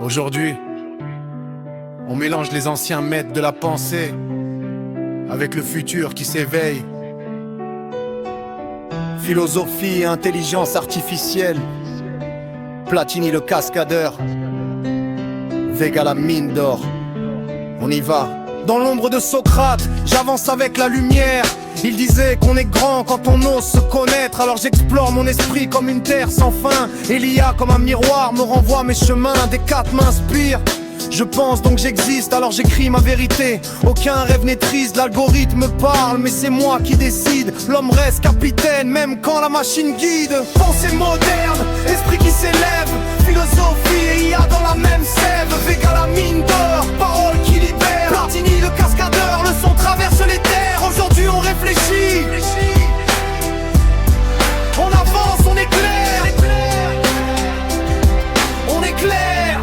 Aujourd'hui, on mélange les anciens maîtres de la pensée avec le futur qui s'éveille. Philosophie et intelligence artificielle. Platini le cascadeur, Vega la mine d'or. On y va. Dans l'ombre de Socrate, j'avance avec la lumière. Il disait qu'on est grand quand on ose se connaître. Alors j'explore mon esprit comme une terre sans fin. Et l'IA comme un miroir me renvoie mes chemins. Des quatre m'inspirent. Je pense donc j'existe, alors j'écris ma vérité. Aucun rêve n'est triste, l'algorithme parle, mais c'est moi qui décide. L'homme reste capitaine, même quand la machine guide. Pensée moderne, esprit qui s'élève, philosophie et IA dans la même sève. Vega la mine d'or, parole qui libère. Platini le cascadeur, le son traverse les terres. Aujourd'hui on réfléchit, on avance, on est clair. On est clair.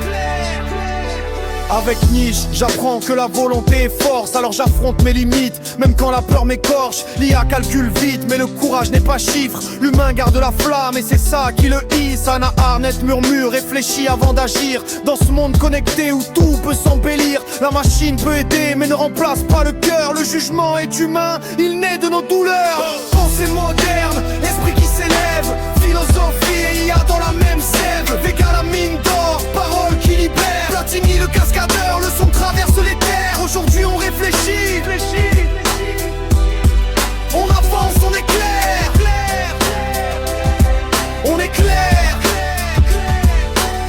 Avec Nietzsche, j'apprends que la volonté est force. Alors j'affronte mes limites, même quand la peur m'écorche. L'IA calcule vite, mais le courage n'est pas chiffre. L'humain garde la flamme et c'est ça qui le hisse. Hannah Arendt murmure, réfléchis avant d'agir. Dans ce monde connecté où tout peut s'embellir, la machine peut aider mais ne remplace pas le cœur. Le jugement est humain, il naît de nos douleurs. Pensée moderne, esprit qui s'élève, philosophie et IA dans la même sève. Vega la mine d'or, parole qui libère. Platini le cascadeur, le son traverse les terres. Aujourd'hui on réfléchit, on avance, on est clair. On est clair.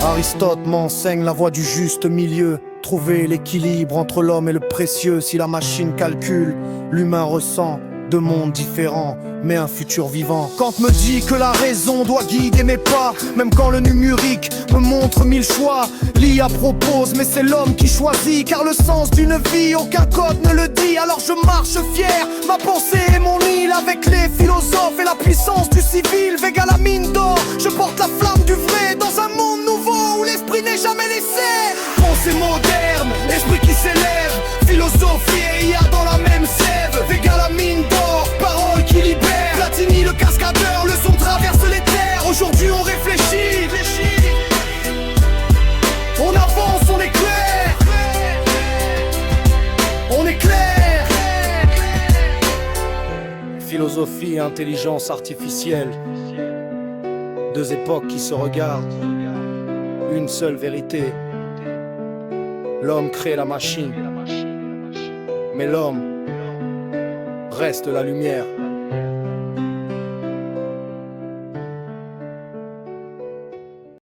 Aristote m'enseigne la voie du juste milieu. Trouver l'équilibre entre l'homme et le précieux. Si la machine calcule, l'humain ressent deux mondes différents, mais un futur vivant. Kant me dit que la raison doit guider mes pas. Même quand le numérique me montre mille choix, l'IA propose, mais c'est l'homme qui choisit. Car le sens d'une vie, aucun code ne le dit. Alors je marche fier, ma pensée est mon île. Avec les philosophes et la puissance du civil. Vega la mine d'or, je porte la flamme du vrai. Dans un monde nouveau où l'esprit n'est jamais laissé. Pensée moderne, esprit qui s'élève, philosophie et IA dans la même sève. Vega la mine d'or, parole qui libère. Platini le cascadeur, le son traverse les terres. Aujourd'hui on réfléchit, on avance, on est clair. On est clair. Philosophie et intelligence artificielle, deux époques qui se regardent, une seule vérité. L'homme crée la machine, mais l'homme reste la lumière.